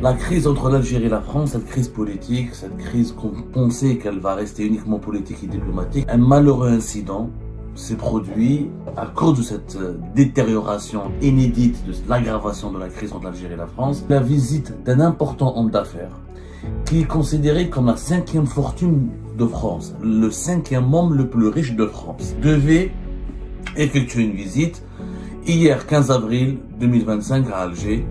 La crise entre l'Algérie et la France, cette crise politique, cette crise qu'on pensait qu'elle va rester uniquement politique et diplomatique, un malheureux incident s'est produit à cause de cette détérioration inédite, de l'aggravation de la crise entre l'Algérie et la France, la visite d'un important homme d'affaires qui est considéré comme la 5e fortune de France, le 5e homme le plus riche de France, devait effectuer une visite hier 15 avril 2025 à Alger.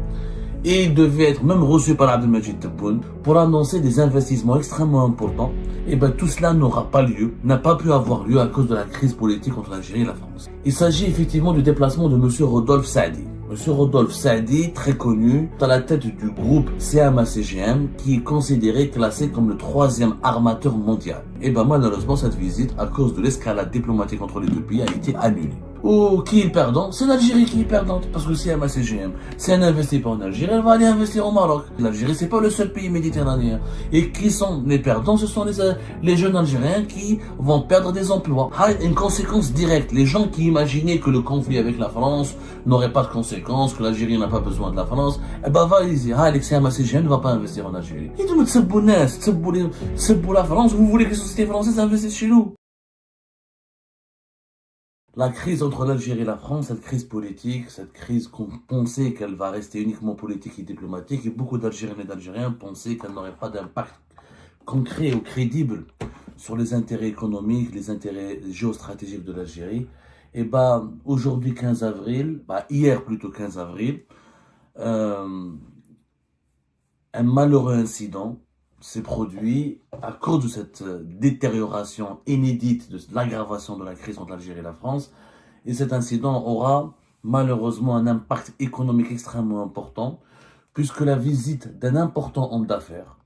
Et il devait être même reçu par Abdelmajid Tebboune pour annoncer des investissements extrêmement importants. Et bien tout cela n'aura pas lieu, n'a pas pu avoir lieu à cause de la crise politique entre l'Algérie et la France. Il s'agit effectivement du déplacement de M. Rodolphe Saadi. M. Rodolphe Saadi, très connu, à la tête du groupe CMA-CGM, qui est considéré, classé comme le 3e armateur mondial. Et bien malheureusement, cette visite, à cause de l'escalade diplomatique entre les deux pays, a été annulée. Ou qui est perdant? C'est l'Algérie qui est perdante, parce que CMA-CGM, si elle n'investit pas en Algérie, elle va aller investir au Maroc. L'Algérie, c'est pas le seul pays méditerranéen. Et qui sont les perdants? Ce sont les jeunes Algériens qui vont perdre des emplois. Une conséquence directe. Les gens qui imaginaient que le conflit avec la France n'aurait pas de conséquences, que l'Algérie n'a pas besoin de la France, eh ben, va y dire, le CMA-CGM ne va pas investir en Algérie. Et vous tsebou la France, vous voulez que les sociétés françaises investissent chez nous? La crise entre l'Algérie et la France, cette crise politique, cette crise qu'on pensait qu'elle va rester uniquement politique et diplomatique, et beaucoup d'Algériens et d'Algériens pensaient qu'elle n'aurait pas d'impact concret ou crédible sur les intérêts économiques, les intérêts géostratégiques de l'Algérie. Et aujourd'hui 15 avril, hier plutôt 15 avril, un malheureux incident s'est produit à cause de cette détérioration inédite, de l'aggravation de la crise entre l'Algérie et la France. Et cet incident aura malheureusement un impact économique extrêmement important, puisque la visite d'un important homme d'affaires,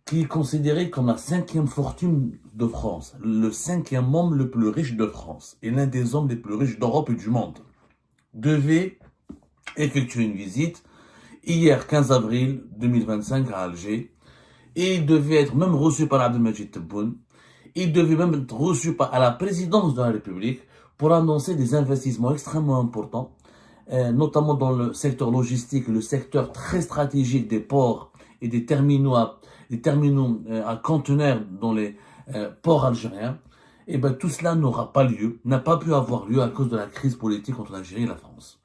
qui est considéré comme la 5e fortune de France, le 5e homme le plus riche de France, et l'un des hommes les plus riches d'Europe et du monde, devait effectuer une visite hier 15 avril 2025 à Alger. Et il devait être même reçu par Abdelmajid Tebboune. Il devait même être reçu à la présidence de la République pour annoncer des investissements extrêmement importants, notamment dans le secteur logistique, le secteur très stratégique des ports et des terminaux à conteneurs dans les ports algériens. Et bien tout cela n'aura pas lieu, n'a pas pu avoir lieu à cause de la crise politique entre l'Algérie et la France.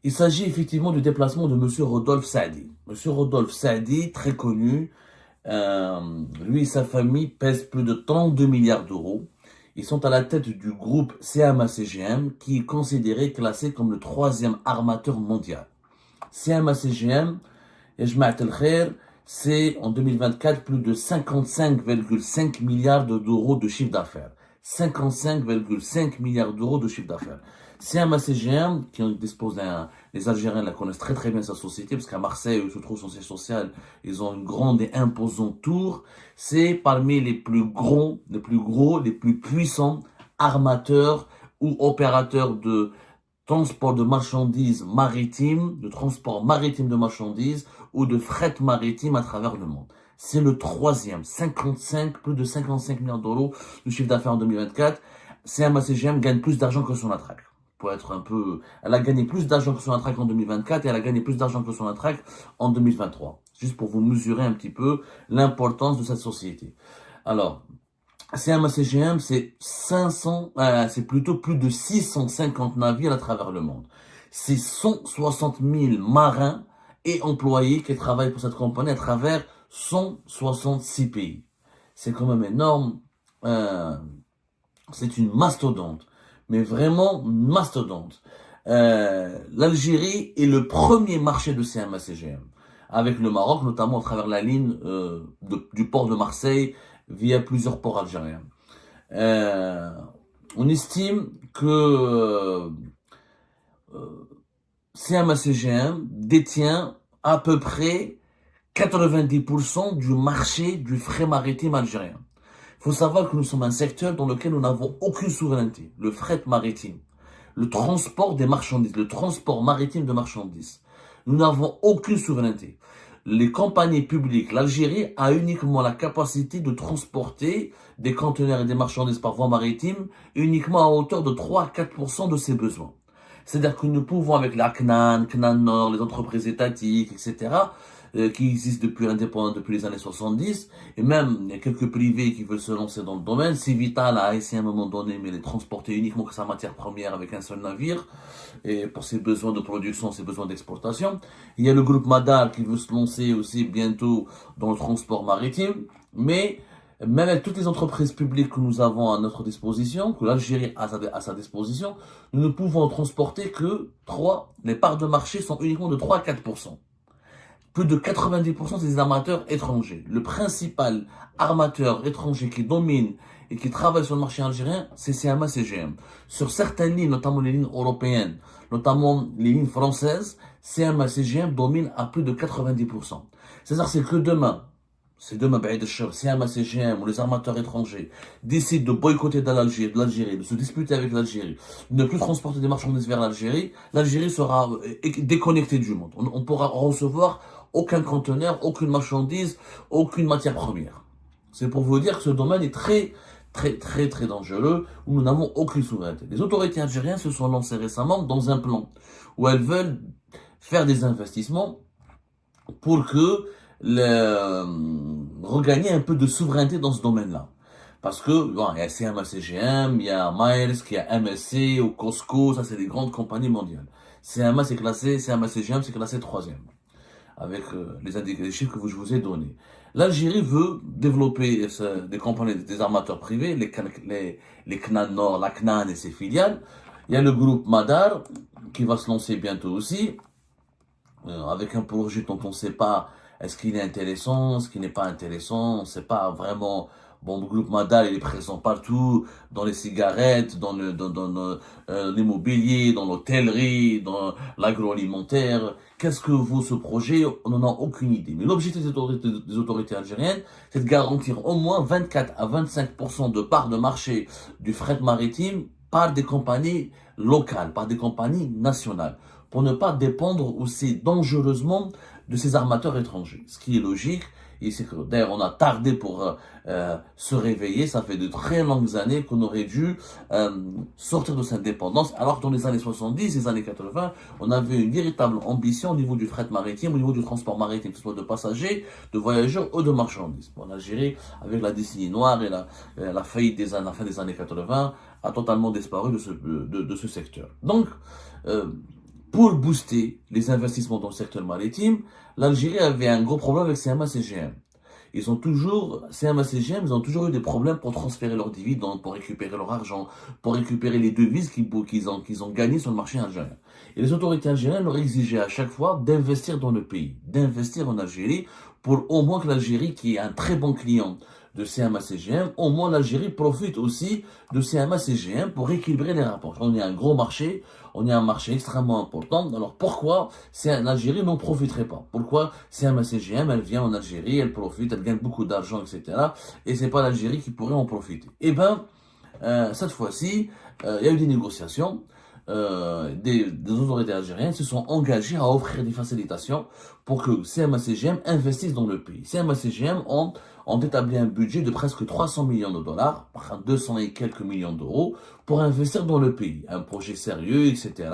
Il s'agit effectivement du déplacement de M. Rodolphe Saadi. M. Rodolphe Saadi, très connu, lui et sa famille pèsent plus de 32 milliards d'euros. Ils sont à la tête du groupe CMA-CGM, qui est considéré, classé comme le 3e armateur mondial. CMA-CGM, c'est en 2024 plus de 55,5 milliards d'euros de chiffre d'affaires. 55,5 milliards d'euros de chiffre d'affaires. CMA-CGM, qui dispose les Algériens la connaissent très très bien sa société, parce qu'à Marseille, où se trouve son siège social, ils ont une grande et imposante tour. C'est parmi les plus gros, les plus puissants armateurs ou opérateurs de transport de marchandises maritimes, de transport maritime de marchandises ou de fret maritime à travers le monde. C'est le 3e, plus de 55 milliards d'euros de chiffre d'affaires en 2024. CMA-CGM gagne plus d'argent que son attraque. Pour être un peu, elle a gagné plus d'argent que son attraque en 2024 et elle a gagné plus d'argent que son attraque en 2023. Juste pour vous mesurer un petit peu l'importance de cette société. Alors, CMA-CGM, c'est plutôt plus de 650 navires à travers le monde. C'est 160 000 marins et employés qui travaillent pour cette compagnie à travers 166 pays. C'est quand même énorme. C'est une mastodonte. Mais vraiment mastodonte. L'Algérie est le premier marché de CMA-CGM, avec le Maroc, notamment à travers la ligne du port de Marseille via plusieurs ports algériens. On estime que CMA-CGM détient à peu près 90% du marché du fret maritime algérien. Il faut savoir que nous sommes un secteur dans lequel nous n'avons aucune souveraineté. Le fret maritime, le transport des marchandises, le transport maritime de marchandises. Nous n'avons aucune souveraineté. Les compagnies publiques, l'Algérie a uniquement la capacité de transporter des conteneurs et des marchandises par voie maritime uniquement à hauteur de 3 à 4% de ses besoins. C'est-à-dire que nous pouvons, avec la CNAN, CNAN Nord, les entreprises étatiques, etc., qui existent depuis l'indépendance, depuis les années 70, et même il y a quelques privés qui veulent se lancer dans le domaine. Civital a essayé à un moment donné, mais les transporter uniquement que sa matière première avec un seul navire, et pour ses besoins de production, ses besoins d'exportation. Il y a le groupe Madar qui veut se lancer aussi bientôt dans le transport maritime, mais même avec toutes les entreprises publiques que nous avons à notre disposition, que l'Algérie a à sa disposition, nous ne pouvons transporter que les parts de marché sont uniquement de 3 à 4%. Plus de 90% des armateurs étrangers. Le principal armateur étranger qui domine et qui travaille sur le marché algérien, c'est CMA CGM. Sur certaines lignes, notamment les lignes européennes, notamment les lignes françaises, CMA CGM domine à plus de 90%. C'est-à-dire c'est que demain, CMA CGM ou les armateurs étrangers décident de boycotter l'Algérie, de se disputer avec l'Algérie, de ne plus transporter des marchandises vers l'Algérie, l'Algérie sera déconnectée du monde. On pourra recevoir aucun conteneur, aucune marchandise, aucune matière première. C'est pour vous dire que ce domaine est très dangereux, où nous n'avons aucune souveraineté. Les autorités algériennes se sont lancées récemment dans un plan où elles veulent faire des investissements pour que regagner un peu de souveraineté dans ce domaine-là. Parce que, bon, il y a CMA CGM, il y a Maersk, il y a MSC ou Costco, ça c'est des grandes compagnies mondiales. CMA CGM c'est classé 3e. Avec les chiffres que je vous ai donnés. L'Algérie veut développer des compagnies, des armateurs privés, les CNAN Nord, la CNAN et ses filiales. Il y a le groupe Madar qui va se lancer bientôt aussi, avec un projet dont on ne sait pas est-ce qu'il est intéressant, est-ce qu'il n'est pas intéressant, on ne sait pas vraiment. Bon, le groupe Madar, il est présent partout, dans les cigarettes, dans l'immobilier, dans l'hôtellerie, dans l'agroalimentaire. Qu'est-ce que vaut ce projet? On n'en a aucune idée. Mais l'objectif des autorités algériennes, c'est de garantir au moins 24 à 25% de parts de marché du fret maritime par des compagnies locales, par des compagnies nationales, pour ne pas dépendre aussi dangereusement de ces armateurs étrangers. Ce qui est logique, et c'est que d'ailleurs on a tardé pour se réveiller, ça fait de très longues années qu'on aurait dû sortir de cette dépendance, alors que dans les années 70, les années 80, on avait une véritable ambition au niveau du fret maritime, au niveau du transport maritime, que ce soit de passagers, de voyageurs ou de marchandises. Bon, l'Algérie, avec la décennie noire et la faillite la fin des années 80, a totalement disparu de ce secteur. Donc, pour booster les investissements dans le secteur maritime, l'Algérie avait un gros problème avec CMA CGM. CMA CGM, ils ont toujours eu des problèmes pour transférer leurs dividendes, pour récupérer leur argent, pour récupérer les devises qu'ils ont gagnées sur le marché algérien. Et les autorités algériennes leur exigeaient à chaque fois d'investir dans le pays, d'investir en Algérie, pour au moins que l'Algérie, qui est un très bon client de CMA CGM, au moins l'Algérie profite aussi de CMA CGM pour équilibrer les rapports. On est un gros marché, on est un marché extrêmement important, alors pourquoi l'Algérie n'en profiterait pas? Pourquoi CMA CGM, elle vient en Algérie, elle profite, elle gagne beaucoup d'argent, etc. Et c'est pas l'Algérie qui pourrait en profiter? Eh ben, cette fois-ci, il y a eu des négociations. Des autorités algériennes se sont engagées à offrir des facilitations pour que CMA CGM investisse dans le pays. CMA CGM ont établi un budget de presque 300 millions de dollars, 200 et quelques millions d'euros, pour investir dans le pays. Un projet sérieux, etc.,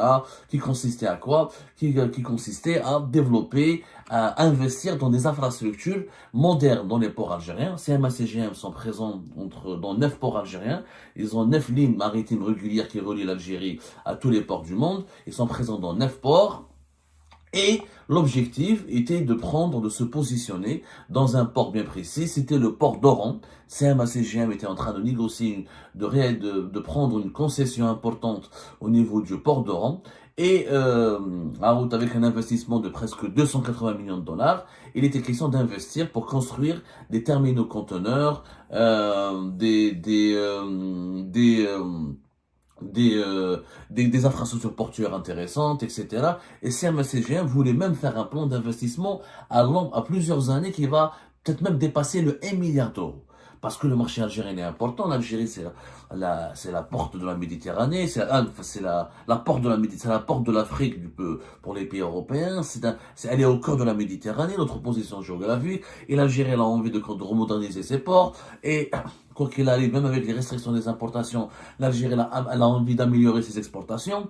qui consistait à quoi? Qui consistait à développer, à investir dans des infrastructures modernes dans les ports algériens. CMA CGM sont présents dans 9 ports algériens. Ils ont 9 lignes maritimes régulières qui relient l'Algérie à tous les ports du monde. Ils sont présents dans 9 ports. Et l'objectif était de se positionner dans un port bien précis. C'était le port d'Oran. CMA CGM était en train de négocier, de prendre une concession importante au niveau du port d'Oran. Et avec un investissement de presque 280 millions de dollars, il était question d'investir pour construire des terminaux conteneurs, des infrastructures portuaires intéressantes, etc. Et CMA CGM voulait même faire un plan d'investissement à plusieurs années qui va peut-être même dépasser le 1 milliard d'euros. parce que le marché algérien est important. L'Algérie, c'est la porte de la Méditerranée, la porte de la Méditerranée, c'est la porte de l'Afrique pour les pays européens. Elle est au cœur de la Méditerranée, notre position géographique. Et l'Algérie, elle a envie de remoderniser ses ports. Et quoi qu'il arrive, même avec les restrictions des importations, l'Algérie, elle a envie d'améliorer ses exportations.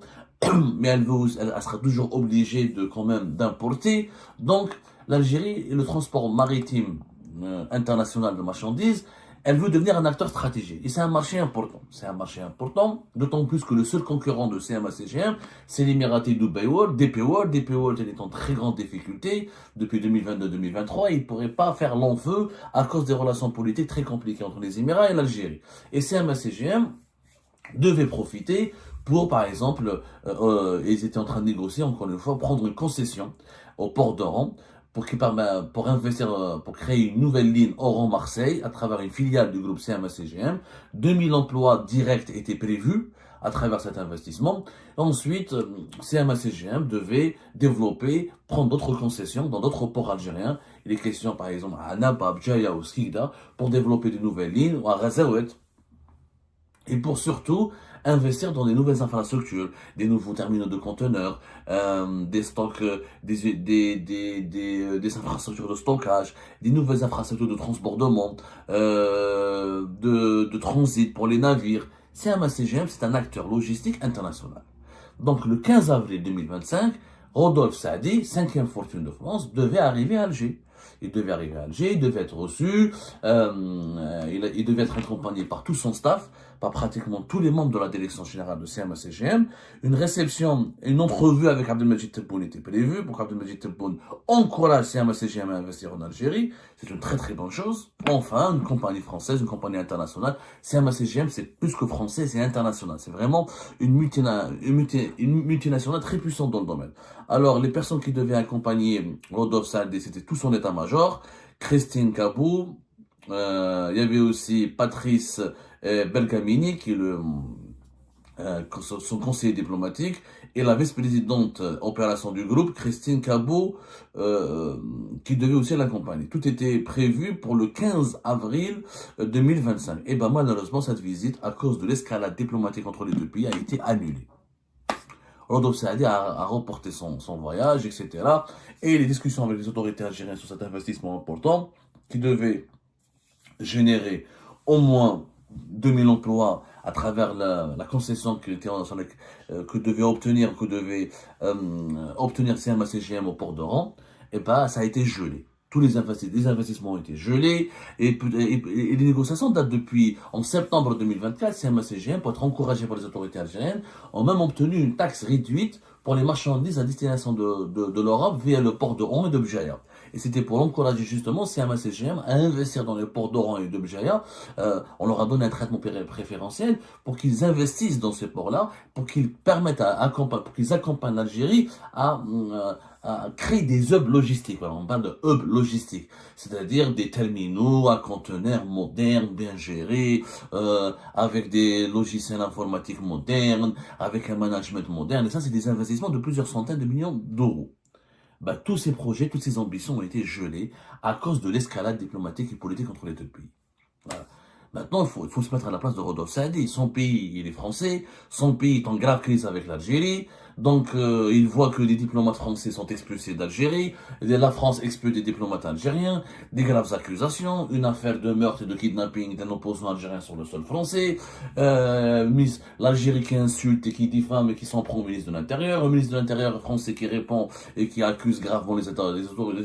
Mais elle sera toujours obligée quand même d'importer. Donc, l'Algérie et le transport maritime international de marchandises, elle veut devenir un acteur stratégique. Et c'est un marché important. C'est un marché important, d'autant plus que le seul concurrent de CMA-CGM, c'est l'Émiraté DP World. DP World, elle est en très grande difficulté depuis 2022-2023 et il ne pourrait pas faire long feu à cause des relations politiques très compliquées entre les Émirats et l'Algérie. Et CMA-CGM devait profiter pour, par exemple, ils étaient en train de négocier, encore une fois, prendre une concession au port d'Oran pour investir, pour créer une nouvelle ligne Oran-Marseille à travers une filiale du groupe CMA-CGM. 2000 emplois directs étaient prévus à travers cet investissement. Ensuite, CMA-CGM devait prendre d'autres concessions dans d'autres ports algériens. Il est question, par exemple, à Naba, Bjaya ou Skikda, pour développer de nouvelles lignes, ou à Razaouet. Et pour surtout investir dans des nouvelles infrastructures, des nouveaux terminaux de conteneurs, des stocks, des infrastructures de stockage, des nouvelles infrastructures de transbordement, de transit pour les navires. CMA-CGM, c'est un acteur logistique international. Donc le 15 avril 2025, Rodolphe Saadi, 5e fortune de France, devait arriver à Alger. Il devait arriver à Alger, il devait être reçu, il devait être accompagné par tout son staff, par pratiquement tous les membres de la direction générale de CMA-CGM. Une réception, une entrevue avec Abdelmajid Tebboune était prévue pour qu'Abdelmajid Tebboune encourage CMA-CGM à investir en Algérie. C'est une très très bonne chose. Enfin, une compagnie française, une compagnie internationale. CMA-CGM, c'est plus que français, c'est international. C'est vraiment une multinationale très puissante dans le domaine. Alors, les personnes qui devaient accompagner Rodolphe Saadi, c'était tout son état-major. Christine Cabou, il y avait aussi Patrice Belgamini, qui est son conseiller diplomatique, et la vice-présidente opération du groupe, Christine Cabot, qui devait aussi l'accompagner. Tout était prévu pour le 15 avril 2025. Et ben malheureusement, cette visite, à cause de l'escalade diplomatique entre les deux pays, a été annulée. Rodolphe Saadi a reporté son voyage, etc. Et les discussions avec les autorités algériennes sur cet investissement important, qui devait générer au moins 2000 emplois à travers la concession que devait obtenir CMA-CGM au port d'Oran, et ben ça a été gelé. Tous les investissements ont été gelés et les négociations datent depuis en septembre 2024. CMA-CGM, pour être encouragé par les autorités algériennes, ont même obtenu une taxe réduite pour les marchandises à destination de l'Europe via le port d'Oran et de Bjaya. Et c'était pour encourager justement CMA-CGM à investir dans les ports d'Oran et de Bjaya. On leur a donné un traitement préférentiel pour qu'ils investissent dans ces ports-là, pour qu'ils permettent pour qu'ils accompagnent l'Algérie à créer des hubs logistiques. Voilà, on parle de hubs logistiques, c'est-à-dire des terminaux à conteneurs modernes, bien gérés, avec des logiciels informatiques modernes, avec un management moderne. Et ça, c'est des investissements de plusieurs centaines de millions d'euros. Ben, tous ces projets, toutes ces ambitions ont été gelées à cause de l'escalade diplomatique et politique entre les deux pays. Voilà. Maintenant, il faut se mettre à la place de Rodolphe Saadi. Son pays, il est français. Son pays est en grave crise avec l'Algérie. Donc, il voit que des diplomates français sont expulsés d'Algérie. La France expulse des diplomates algériens. Des graves accusations. Une affaire de meurtre et de kidnapping d'un opposant algérien sur le sol français. L'Algérie qui insulte et qui diffame et qui s'en prend au ministre de l'Intérieur. Le ministre de l'Intérieur français qui répond et qui accuse gravement les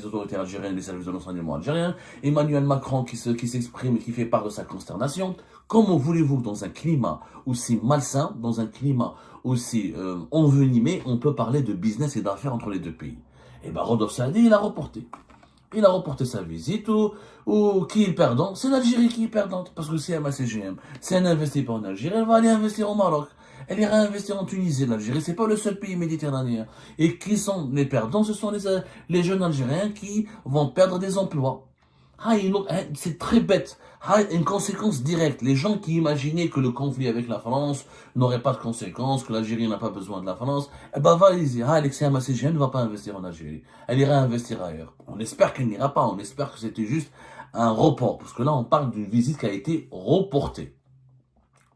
autorités algériennes et les services de renseignement algériens. Emmanuel Macron qui s'exprime et qui fait part de sa consternation. Comment voulez-vous que dans un climat aussi malsain, dans un climat aussi envenimé, on peut parler de business et d'affaires entre les deux pays? Et ben Rodolphe Saadi, il a reporté. Il a reporté sa visite, ou qui est perdant? C'est l'Algérie qui est perdante, parce que CMA-CGM, si elle n'investit pas en Algérie, elle va aller investir au Maroc. Elle ira investir en Tunisie. L'Algérie, c'est pas le seul pays méditerranéen. Et qui sont les perdants? Ce sont les jeunes Algériens qui vont perdre des emplois. C'est très bête. Une conséquence directe. Les gens qui imaginaient que le conflit avec la France n'aurait pas de conséquences, que l'Algérie n'a pas besoin de la France, eh ben, allez-y. CMA-CGM ne va pas investir en Algérie. Elle ira investir ailleurs. On espère qu'elle n'ira pas. On espère que c'était juste un report, parce que là on parle d'une visite qui a été reportée.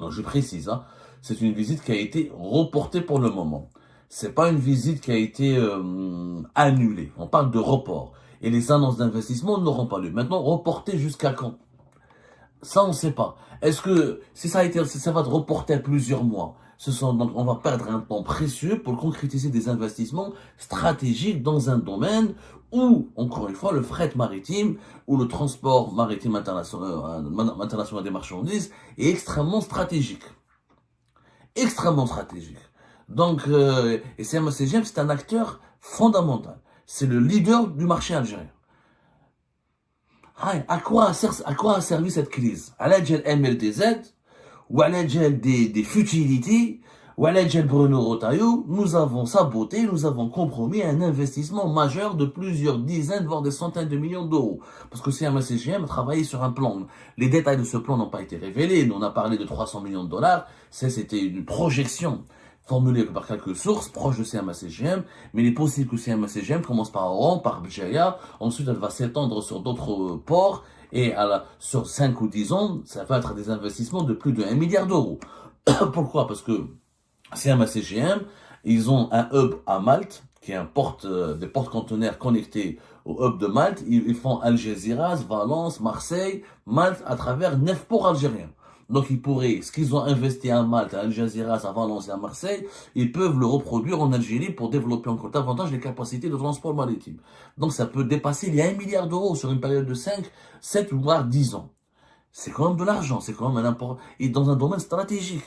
Donc je précise, hein, c'est une visite qui a été reportée pour le moment. C'est pas une visite qui a été annulée. On parle de report. Et les annonces d'investissement n'auront pas lieu. Maintenant, reporter jusqu'à quand? Ça, on ne sait pas. Est-ce que si ça va être reporté à plusieurs mois, donc on va perdre un temps précieux pour concrétiser des investissements stratégiques dans un domaine où, encore une fois, le fret maritime ou le transport maritime international des marchandises est extrêmement stratégique. Extrêmement stratégique. Donc, et CMA-CGM, c'est un acteur fondamental. C'est le leader du marché algérien. À quoi a servi cette crise? À l'aide MLDZ, ou à l'aide des futilités, ou à l'aide Bruno Retailleau, nous avons saboté, nous avons compromis un investissement majeur de plusieurs dizaines, voire des centaines de millions d'euros. Parce que CMA-CGM a travaillé sur un plan. Les détails de ce plan n'ont pas été révélés. Nous, on a parlé de 300 millions de dollars. C'était une projection formulée par quelques sources proches de CMA-CGM, mais il est possible que CMA-CGM commence par Oran, par Bjaya, ensuite elle va s'étendre sur d'autres ports, et sur 5 ou 10 ans, ça va être des investissements de plus de 1 milliard d'euros. Pourquoi? Parce que CMA-CGM, ils ont un hub à Malte, qui est des porte-conteneurs connectés au hub de Malte. Ils font Algeciras, Valence, Marseille, Malte, à travers 9 ports algériens. Donc ils pourraient, ce qu'ils ont investi à Malte, à Algeciras, à Valence et à Marseille, ils peuvent le reproduire en Algérie pour développer encore davantage les capacités de transport maritime. Donc ça peut dépasser les 1 milliard d'euros sur une période de 5, 7 ou voire 10 ans. C'est quand même de l'argent, c'est quand même un import, et dans un domaine stratégique,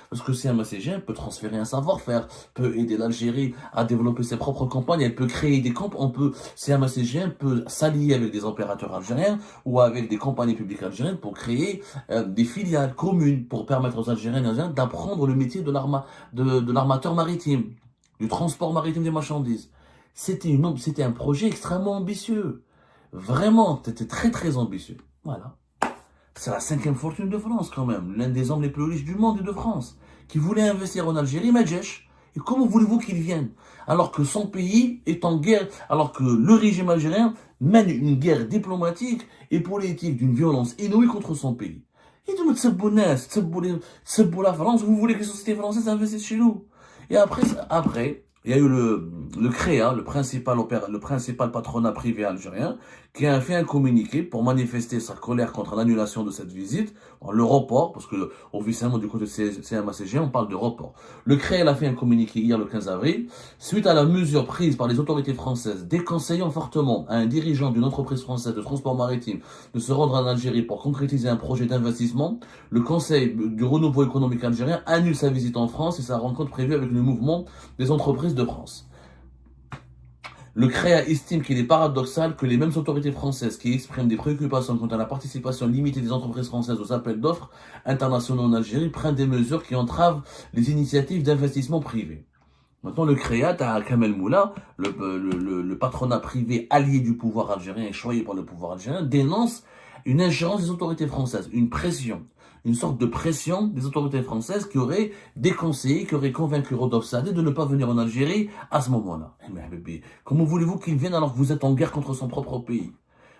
parce que CMA-CGM peut transférer un savoir-faire, peut aider l'Algérie à développer ses propres campagnes, elle peut créer des campagnes, CMA-CGM peut s'allier avec des opérateurs algériens ou avec des compagnies publiques algériennes pour créer des filiales communes pour permettre aux Algériens d'apprendre le métier de l'armateur maritime, du transport maritime des marchandises. C'était un projet extrêmement ambitieux. Vraiment, c'était très très ambitieux. Voilà. C'est la 5e fortune de France quand même, l'un des hommes les plus riches du monde et de France, qui voulait investir en Algérie, Medjesh. Et comment voulez-vous qu'il vienne? Alors que son pays est en guerre, alors que le régime algérien mène une guerre diplomatique et politique d'une violence inouïe contre son pays. Et de mettre ce la France, vous voulez que les sociétés françaises investissent chez nous? Et après, il y a eu le CREA, le principal patronat privé algérien, qui a fait un communiqué pour manifester sa colère contre l'annulation de cette visite, le report, parce que officiellement du côté de CMA-CGM, on parle de report. Le CREA a fait un communiqué hier le 15 avril, suite à la mesure prise par les autorités françaises, déconseillant fortement à un dirigeant d'une entreprise française de transport maritime de se rendre en Algérie pour concrétiser un projet d'investissement. Le Conseil du renouveau économique algérien annule sa visite en France et sa rencontre prévue avec le mouvement des entreprises de France. Le CREA estime qu'il est paradoxal que les mêmes autorités françaises qui expriment des préoccupations quant à la participation limitée des entreprises françaises aux appels d'offres internationaux en Algérie prennent des mesures qui entravent les initiatives d'investissement privé. Maintenant, le CREA, à Kamel Moula, le patronat privé allié du pouvoir algérien et choyé par le pouvoir algérien, dénonce une ingérence des autorités françaises, une sorte de pression des autorités françaises qui auraient déconseillé, qui auraient convaincu Rodolphe Saadé de ne pas venir en Algérie à ce moment-là. Mais comment voulez-vous qu'il vienne alors que vous êtes en guerre contre son propre pays?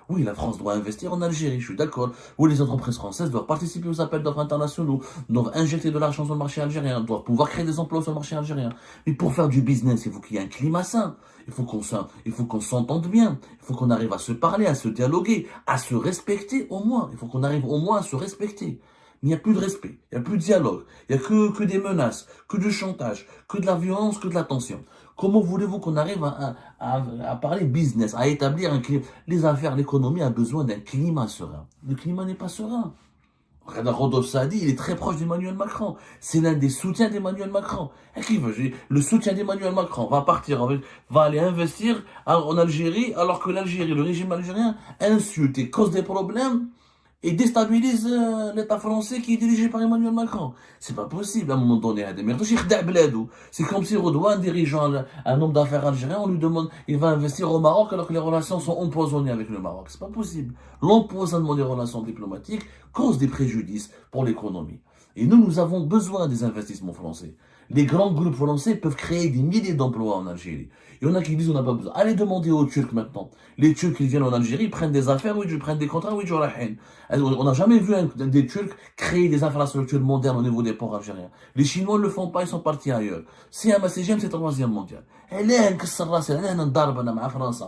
Oui, la France doit investir en Algérie, je suis d'accord. Oui, les entreprises françaises doivent participer aux appels d'offres internationaux, doivent injecter de l'argent sur le marché algérien, doivent pouvoir créer des emplois sur le marché algérien. Mais pour faire du business, il faut qu'il y ait un climat sain. Il faut qu'on s'entende bien. Il faut qu'on arrive à se parler, à se dialoguer, à se respecter au moins. Il faut qu'on arrive au moins à se respecter. Mais il n'y a plus de respect, il n'y a plus de dialogue, il n'y a que des menaces, que du chantage, que de la violence, que de la tension. Comment voulez-vous qu'on arrive à parler business, à établir un climat? Les affaires, l'économie a besoin d'un climat serein. Le climat n'est pas serein. Rodolphe Saadé, il est très proche d'Emmanuel Macron. C'est l'un des soutiens d'Emmanuel Macron. Et qui veut, le soutien d'Emmanuel Macron va aller investir en Algérie, alors que l'Algérie, le régime algérien, insulte et cause des problèmes et déstabilise l'État français qui est dirigé par Emmanuel Macron. C'est pas possible à un moment donné. C'est comme si Redouane, dirigeant un homme d'affaires algérien, on lui demande, il va investir au Maroc alors que les relations sont empoisonnées avec le Maroc. C'est pas possible. L'empoisonnement des relations diplomatiques cause des préjudices pour l'économie. Et nous avons besoin des investissements français. Les grands groupes français peuvent créer des milliers d'emplois en Algérie. Il y en a qui disent on n'a pas besoin. Allez demander aux Turcs maintenant. Les Turcs qui viennent en Algérie, ils prennent des affaires, oui, ils prennent des contrats, oui, on n'a jamais vu des Turcs créer des infrastructures modernes au niveau des ports algériens. Les Chinois ne le font pas, ils sont partis ailleurs. Si un CGM, c'est la troisième mondiale. Elle est un darbe à France.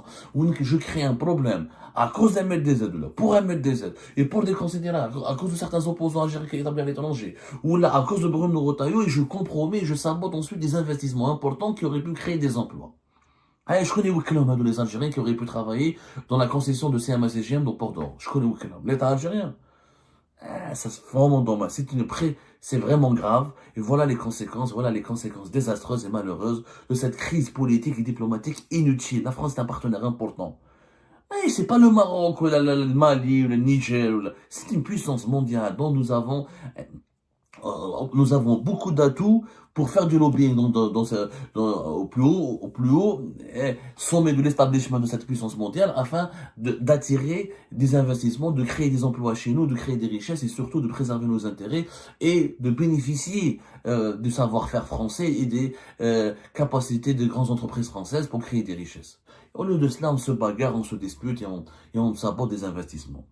Je crée un problème à cause d'un MDZ, pour un MDZ, et pour des considérations, à cause de certains opposants algériens qui établis à l'étranger, ou là, à cause de Bruno Rotaillot, et je compromets, je sabote ensuite des investissements importants qui auraient pu créer des emplois. Ah, je connais les Algériens qui auraient pu travailler dans la concession de CMA-CGM dans Port d'Or. Je connais l'État algérien. Ah, ça c'est vraiment dommage. C'est vraiment grave. Et voilà les conséquences désastreuses et malheureuses de cette crise politique et diplomatique inutile. La France est un partenaire important. Mais c'est pas le Maroc, ou le Mali, ou le Niger. C'est une puissance mondiale dont nous avons beaucoup d'atouts pour faire du lobbying au plus haut sommet de l'établissement de cette puissance mondiale afin d'attirer des investissements, de créer des emplois chez nous, de créer des richesses et surtout de préserver nos intérêts et de bénéficier du savoir-faire français et des capacités de grandes entreprises françaises pour créer des richesses. Au lieu de cela, on se bagarre, on se dispute et on sabote des investissements.